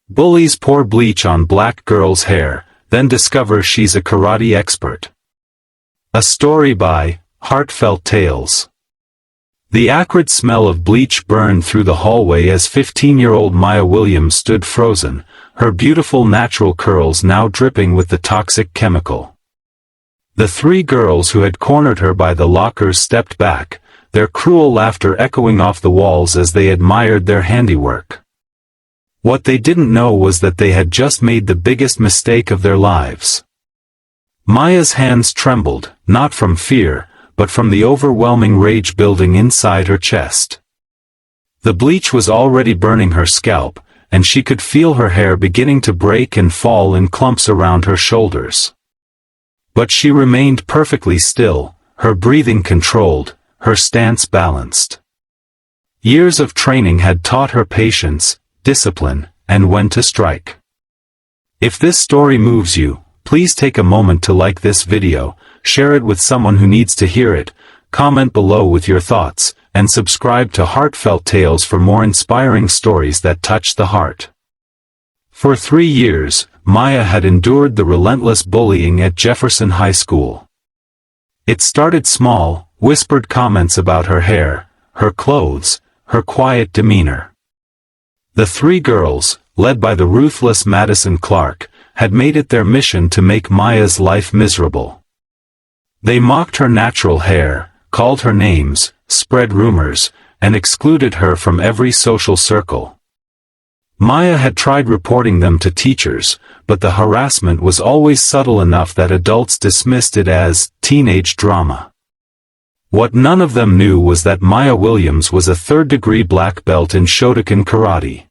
Bullies pour bleach on black girl's hair, then discover she's a karate expert. A story by Heartfelt Tales. The acrid smell of bleach burned through the hallway as 15-year-old Maya Williams stood frozen, her beautiful natural curls now dripping with the toxic chemical. The three girls who had cornered her by the lockers stepped back, their cruel laughter echoing off the walls as they admired their handiwork. What they didn't know was that they had just made the biggest mistake of their lives. Maya's hands trembled, not from fear, but from the overwhelming rage building inside her chest. The bleach was already burning her scalp, and she could feel her hair beginning to break and fall in clumps around her shoulders. But she remained perfectly still, her breathing controlled, her stance balanced. Years of training had taught her patience, discipline, and when to strike. If this story moves you, please take a moment to like this video, share it with someone who needs to hear it, comment below with your thoughts, and subscribe to Heartfelt Tales for more inspiring stories that touch the heart. For 3 years, Maya had endured the relentless bullying at Jefferson High School. It started small, whispered comments about her hair, her clothes, her quiet demeanor. The three girls, led by the ruthless Madison Clark, had made it their mission to make Maya's life miserable. They mocked her natural hair, called her names, spread rumors, and excluded her from every social circle. Maya had tried reporting them to teachers, but the harassment was always subtle enough that adults dismissed it as teenage drama. What none of them knew was that Maya Williams was a third-degree black belt in Shotokan karate.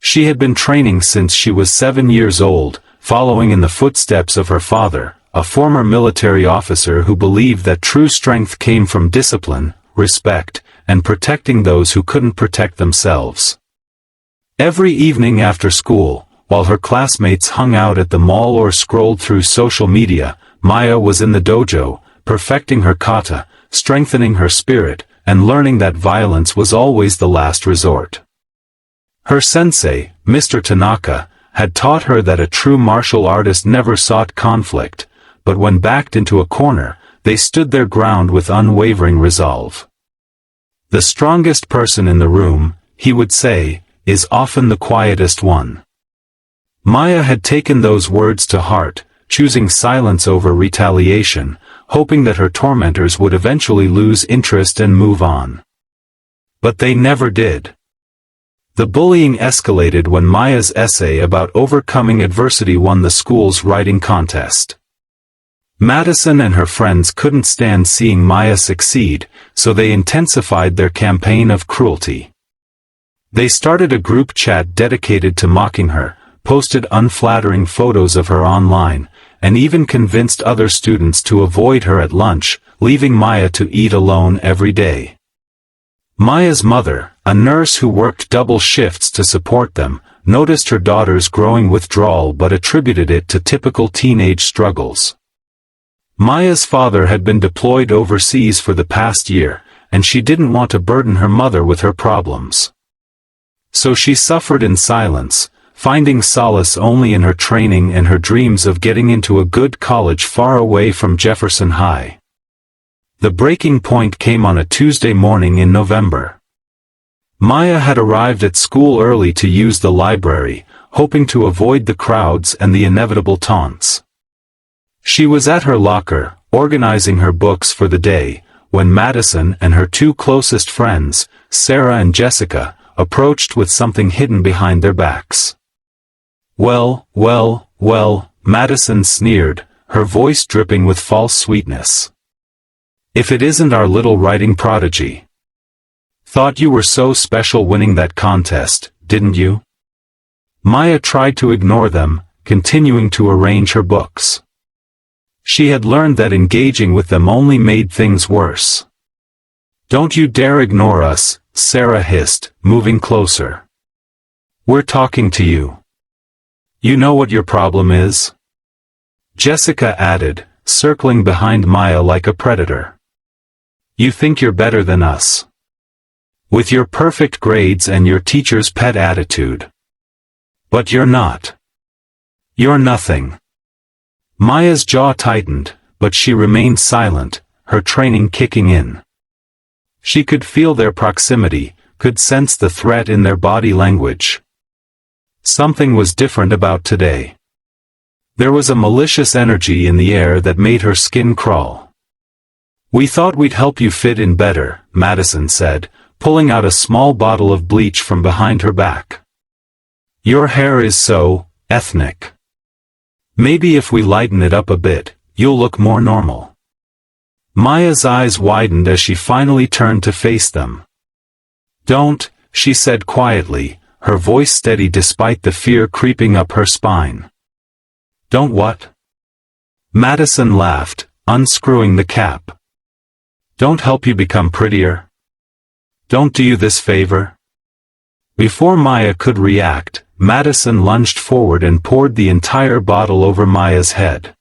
She had been training since she was 7 years old, following in the footsteps of her father, a former military officer who believed that true strength came from discipline, respect, and protecting those who couldn't protect themselves. Every evening after school, while her classmates hung out at the mall or scrolled through social media, Maya was in the dojo, perfecting her kata, strengthening her spirit, and learning that violence was always the last resort. Her sensei, Mr. Tanaka, had taught her that a true martial artist never sought conflict, but when backed into a corner, they stood their ground with unwavering resolve. The strongest person in the room, he would say, is often the quietest one. Maya had taken those words to heart, choosing silence over retaliation, hoping that her tormentors would eventually lose interest and move on. But they never did. The bullying escalated when Maya's essay about overcoming adversity won the school's writing contest. Madison and her friends couldn't stand seeing Maya succeed, so they intensified their campaign of cruelty. They started a group chat dedicated to mocking her, posted unflattering photos of her online, and even convinced other students to avoid her at lunch, leaving Maya to eat alone every day. Maya's mother, a nurse who worked double shifts to support them, noticed her daughter's growing withdrawal but attributed it to typical teenage struggles. Maya's father had been deployed overseas for the past year, and she didn't want to burden her mother with her problems. So she suffered in silence, finding solace only in her training and her dreams of getting into a good college far away from Jefferson High. The breaking point came on a Tuesday morning in November. Maya had arrived at school early to use the library, hoping to avoid the crowds and the inevitable taunts. She was at her locker, organizing her books for the day, when Madison and her two closest friends, Sarah and Jessica, approached with something hidden behind their backs. Well, Madison sneered, her voice dripping with false sweetness. If it isn't our little writing prodigy. Thought you were so special winning that contest, didn't you? Maya tried to ignore them, continuing to arrange her books. She had learned that engaging with them only made things worse. Don't you dare ignore us, Sarah hissed, moving closer. We're talking to you. You know what your problem is? Jessica added, circling behind Maya like a predator. You think you're better than us. With your perfect grades and your teacher's pet attitude. But you're not. You're nothing. Maya's jaw tightened, but she remained silent, her training kicking in. She could feel their proximity, could sense the threat in their body language. Something was different about today. There was a malicious energy in the air that made her skin crawl. "We thought we'd help you fit in better," Madison said, pulling out a small bottle of bleach from behind her back. "Your hair is so ethnic. Maybe if we lighten it up a bit, you'll look more normal." Maya's eyes widened as she finally turned to face them. "Don't," she said quietly, her voice steady despite the fear creeping up her spine. "Don't what?" Madison laughed, unscrewing the cap. "Don't help you become prettier? Don't do you this favor?" Before Maya could react, Madison lunged forward and poured the entire bottle over Maya's head.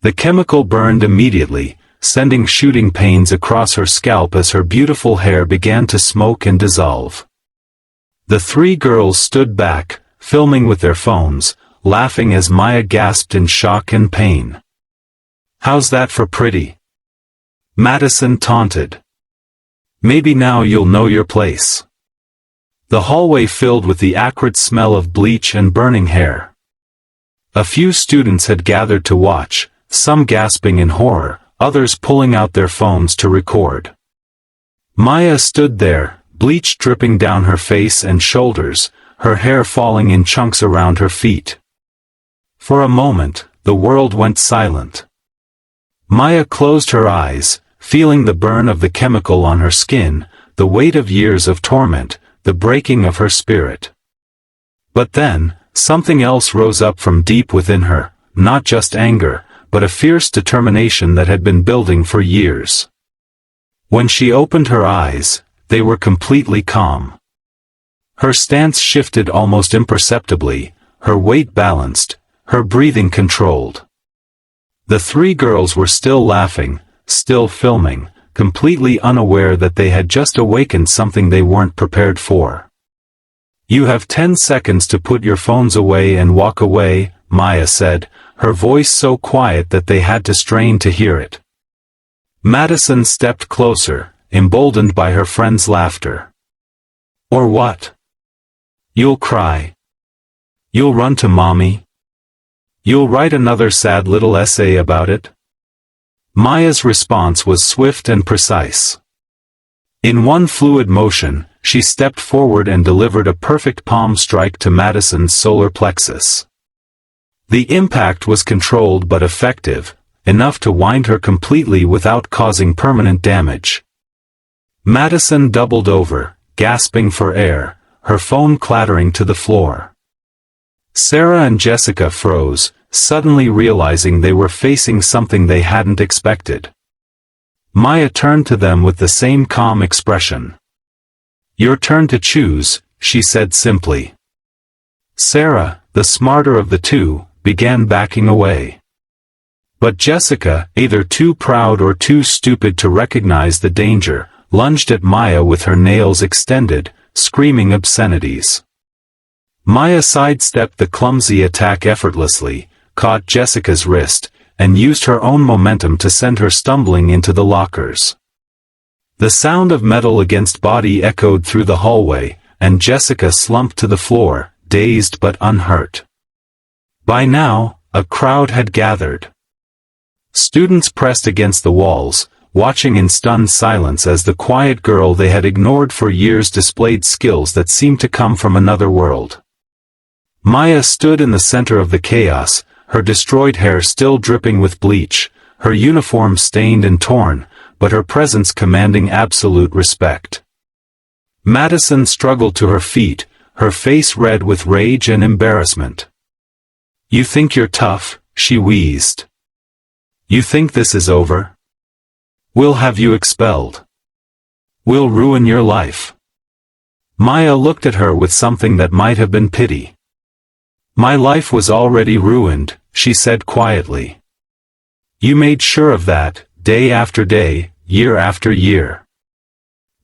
The chemical burned immediately, sending shooting pains across her scalp as her beautiful hair began to smoke and dissolve. The three girls stood back, filming with their phones, laughing as Maya gasped in shock and pain. "How's that for pretty?" Madison taunted. "Maybe now you'll know your place." The hallway filled with the acrid smell of bleach and burning hair. A few students had gathered to watch, some gasping in horror, others pulling out their phones to record. Maya stood there, bleach dripping down her face and shoulders, her hair falling in chunks around her feet. For a moment, the world went silent. Maya closed her eyes, feeling the burn of the chemical on her skin, the weight of years of torment, the breaking of her spirit. But then, something else rose up from deep within her, not just anger, but a fierce determination that had been building for years. When she opened her eyes, they were completely calm. Her stance shifted almost imperceptibly, her weight balanced, her breathing controlled. The three girls were still laughing, still filming, completely unaware that they had just awakened something they weren't prepared for. "You have 10 seconds to put your phones away and walk away," Maya said, her voice so quiet that they had to strain to hear it. Madison stepped closer, emboldened by her friend's laughter. "Or what? You'll cry? You'll run to mommy? You'll write another sad little essay about it?" Maya's response was swift and precise. In one fluid motion, she stepped forward and delivered a perfect palm strike to Madison's solar plexus. The impact was controlled but effective, enough to wind her completely without causing permanent damage. Madison doubled over, gasping for air, her phone clattering to the floor. Sarah and Jessica froze, suddenly realizing they were facing something they hadn't expected. Maya turned to them with the same calm expression. "Your turn to choose," she said simply. Sarah, the smarter of the two, began backing away. But Jessica, either too proud or too stupid to recognize the danger, lunged at Maya with her nails extended, screaming obscenities. Maya sidestepped the clumsy attack effortlessly, caught Jessica's wrist, and used her own momentum to send her stumbling into the lockers. The sound of metal against body echoed through the hallway, and Jessica slumped to the floor, dazed but unhurt. By now, a crowd had gathered. Students pressed against the walls, watching in stunned silence as the quiet girl they had ignored for years displayed skills that seemed to come from another world. Maya stood in the center of the chaos, her destroyed hair still dripping with bleach, her uniform stained and torn, but her presence commanding absolute respect. Madison struggled to her feet, her face red with rage and embarrassment. "You think you're tough," she wheezed. "You think this is over? We'll have you expelled. We'll ruin your life." Maya looked at her with something that might have been pity. "My life was already ruined," she said quietly. "You made sure of that, day after day, year after year.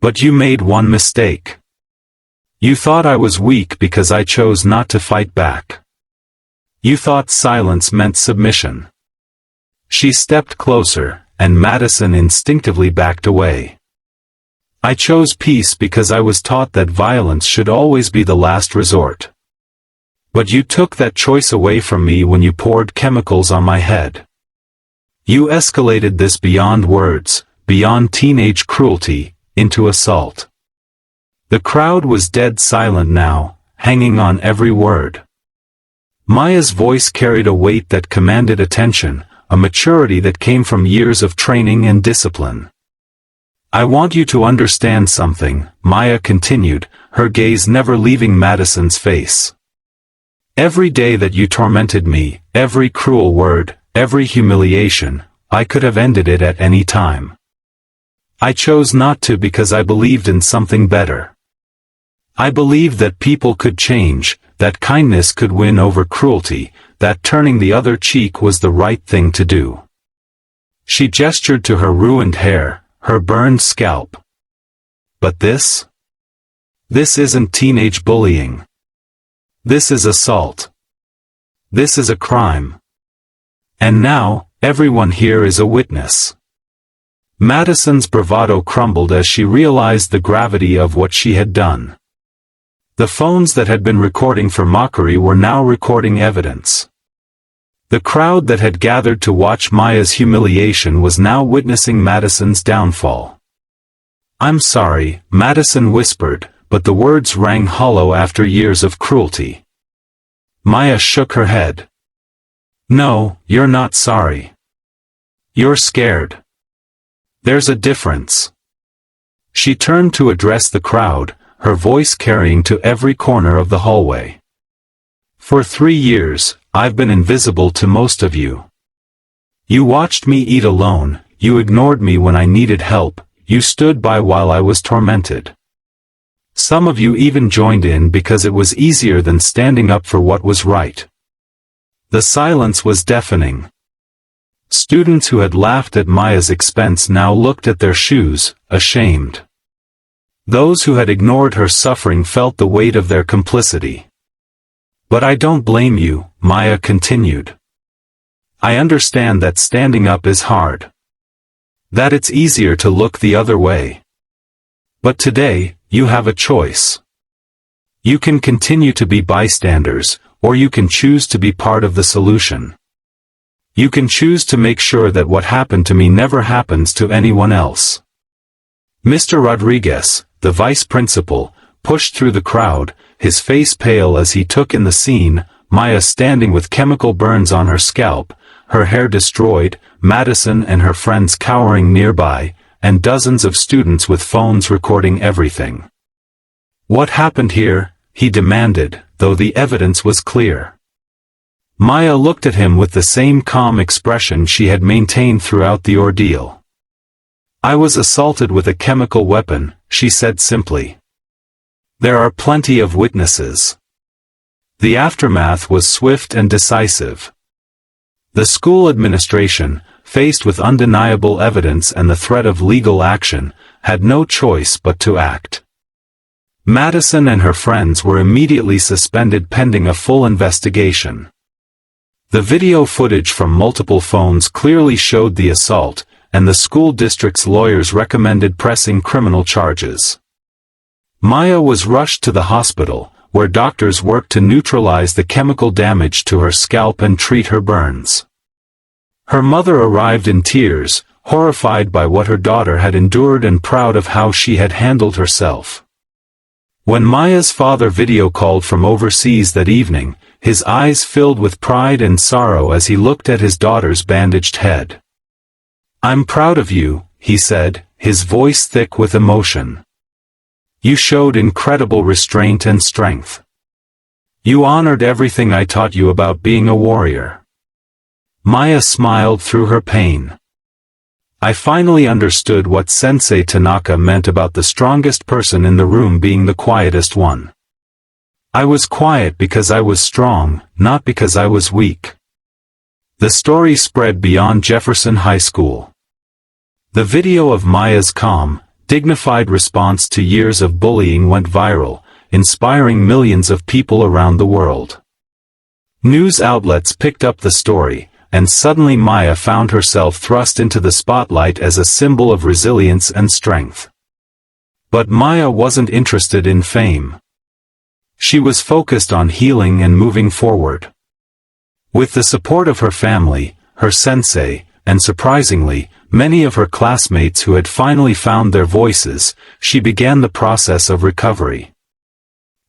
But you made one mistake. You thought I was weak because I chose not to fight back. You thought silence meant submission. She stepped closer, and Madison instinctively backed away. I chose peace because I was taught that violence should always be the last resort. But you took that choice away from me when you poured chemicals on my head. You escalated this beyond words, beyond teenage cruelty, into assault. The crowd was dead silent now, hanging on every word. Maya's voice carried a weight that commanded attention, a maturity that came from years of training and discipline. I want you to understand something, Maya continued, her gaze never leaving Madison's face. Every day that you tormented me, every cruel word, every humiliation, I could have ended it at any time. I chose not to because I believed in something better. I believed that people could change, that kindness could win over cruelty, that turning the other cheek was the right thing to do. She gestured to her ruined hair, her burned scalp. But this? This isn't teenage bullying. This is assault. This is a crime. And now, everyone here is a witness. Madison's bravado crumbled as she realized the gravity of what she had done. The phones that had been recording for mockery were now recording evidence. The crowd that had gathered to watch Maya's humiliation was now witnessing Madison's downfall. I'm sorry, Madison whispered, but the words rang hollow after years of cruelty. Maya shook her head. No, you're not sorry. You're scared. There's a difference. She turned to address the crowd, her voice carrying to every corner of the hallway. For 3 years, I've been invisible to most of you. You watched me eat alone, you ignored me when I needed help, you stood by while I was tormented. Some of you even joined in because it was easier than standing up for what was right. The silence was deafening. Students who had laughed at Maya's expense now looked at their shoes, ashamed. Those who had ignored her suffering felt the weight of their complicity. But I don't blame you, Maya continued. I understand that standing up is hard. That it's easier to look the other way. But today, you have a choice. You can continue to be bystanders, or you can choose to be part of the solution. You can choose to make sure that what happened to me never happens to anyone else. Mr. Rodriguez, the vice principal, pushed through the crowd, his face pale as he took in the scene, Maya standing with chemical burns on her scalp, her hair destroyed, Madison and her friends cowering nearby, and dozens of students with phones recording everything. What happened here? He demanded, though the evidence was clear. Maya looked at him with the same calm expression she had maintained throughout the ordeal. I was assaulted with a chemical weapon, she said simply. There are plenty of witnesses. The aftermath was swift and decisive. The school administration, faced with undeniable evidence and the threat of legal action, had no choice but to act. Madison and her friends were immediately suspended pending a full investigation. The video footage from multiple phones clearly showed the assault, and the school district's lawyers recommended pressing criminal charges. Maya was rushed to the hospital, where doctors worked to neutralize the chemical damage to her scalp and treat her burns. Her mother arrived in tears, horrified by what her daughter had endured and proud of how she had handled herself. When Maya's father video called from overseas that evening, his eyes filled with pride and sorrow as he looked at his daughter's bandaged head. I'm proud of you, he said, his voice thick with emotion. You showed incredible restraint and strength. You honored everything I taught you about being a warrior. Maya smiled through her pain. I finally understood what Sensei Tanaka meant about the strongest person in the room being the quietest one. I was quiet because I was strong, not because I was weak. The story spread beyond Jefferson High School. The video of Maya's calm, dignified response to years of bullying went viral, inspiring millions of people around the world. News outlets picked up the story, and suddenly Maya found herself thrust into the spotlight as a symbol of resilience and strength. But Maya wasn't interested in fame. She was focused on healing and moving forward. With the support of her family, her sensei, and surprisingly, many of her classmates who had finally found their voices, she began the process of recovery.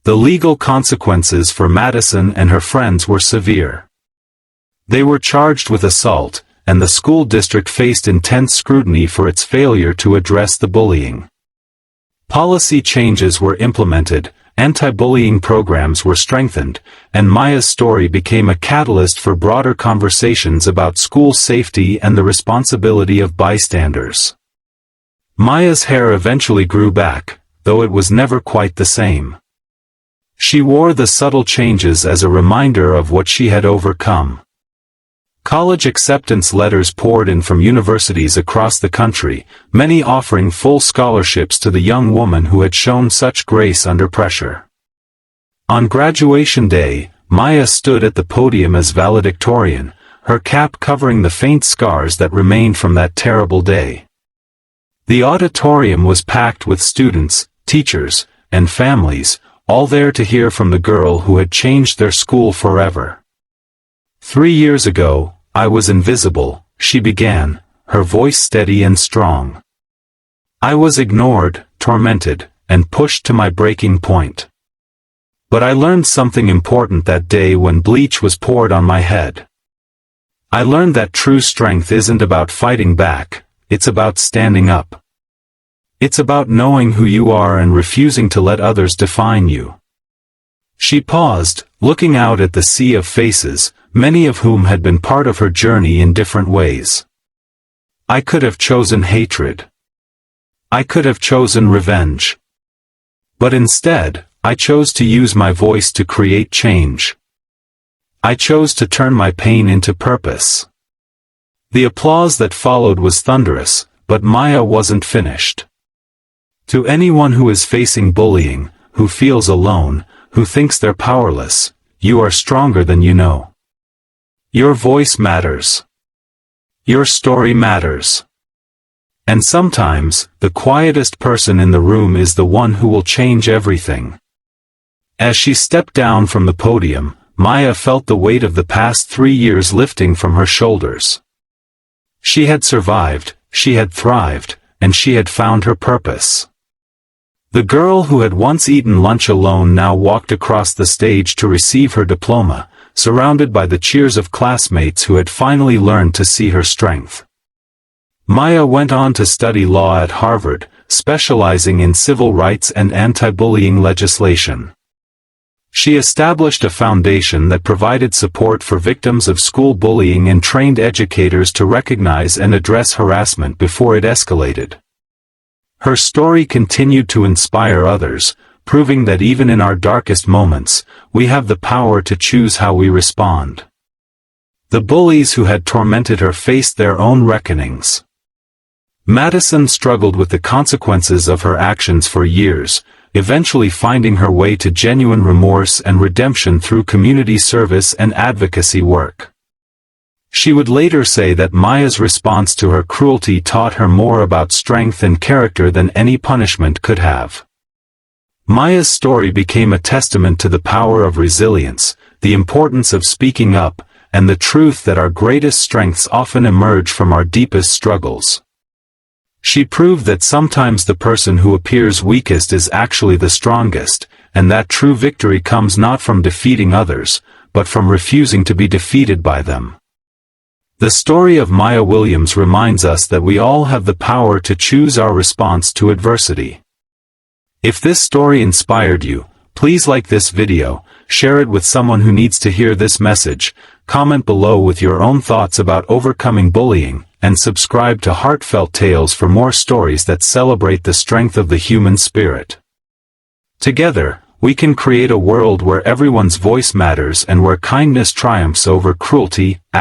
The legal consequences for Madison and her friends were severe. They were charged with assault, and the school district faced intense scrutiny for its failure to address the bullying. Policy changes were implemented, anti-bullying programs were strengthened, and Maya's story became a catalyst for broader conversations about school safety and the responsibility of bystanders. Maya's hair eventually grew back, though it was never quite the same. She wore the subtle changes as a reminder of what she had overcome. College acceptance letters poured in from universities across the country, many offering full scholarships to the young woman who had shown such grace under pressure. On graduation day, Maya stood at the podium as valedictorian, her cap covering the faint scars that remained from that terrible day. The auditorium was packed with students, teachers, and families, all there to hear from the girl who had changed their school forever. 3 years ago, I was invisible, she began, her voice steady and strong. I was ignored, tormented, and pushed to my breaking point. But I learned something important that day when bleach was poured on my head. I learned that true strength isn't about fighting back, it's about standing up. It's about knowing who you are and refusing to let others define you. She paused, looking out at the sea of faces, many of whom had been part of her journey in different ways. I could have chosen hatred. I could have chosen revenge. But instead, I chose to use my voice to create change. I chose to turn my pain into purpose. The applause that followed was thunderous, but Maya wasn't finished. To anyone who is facing bullying, who feels alone, who thinks they're powerless, you are stronger than you know. Your voice matters. Your story matters. And sometimes, the quietest person in the room is the one who will change everything. As she stepped down from the podium, Maya felt the weight of the past 3 years lifting from her shoulders. She had survived, she had thrived, and she had found her purpose. The girl who had once eaten lunch alone now walked across the stage to receive her diploma, surrounded by the cheers of classmates who had finally learned to see her strength. Maya went on to study law at Harvard, specializing in civil rights and anti-bullying legislation. She established a foundation that provided support for victims of school bullying and trained educators to recognize and address harassment before it escalated. Her story continued to inspire others, proving that even in our darkest moments, we have the power to choose how we respond. The bullies who had tormented her faced their own reckonings. Madison struggled with the consequences of her actions for years, eventually finding her way to genuine remorse and redemption through community service and advocacy work. She would later say that Maya's response to her cruelty taught her more about strength and character than any punishment could have. Maya's story became a testament to the power of resilience, the importance of speaking up, and the truth that our greatest strengths often emerge from our deepest struggles. She proved that sometimes the person who appears weakest is actually the strongest, and that true victory comes not from defeating others, but from refusing to be defeated by them. The story of Maya Williams reminds us that we all have the power to choose our response to adversity. If this story inspired you, please like this video, share it with someone who needs to hear this message, comment below with your own thoughts about overcoming bullying, and subscribe to Heartfelt Tales for more stories that celebrate the strength of the human spirit. Together, we can create a world where everyone's voice matters and where kindness triumphs over cruelty, ***.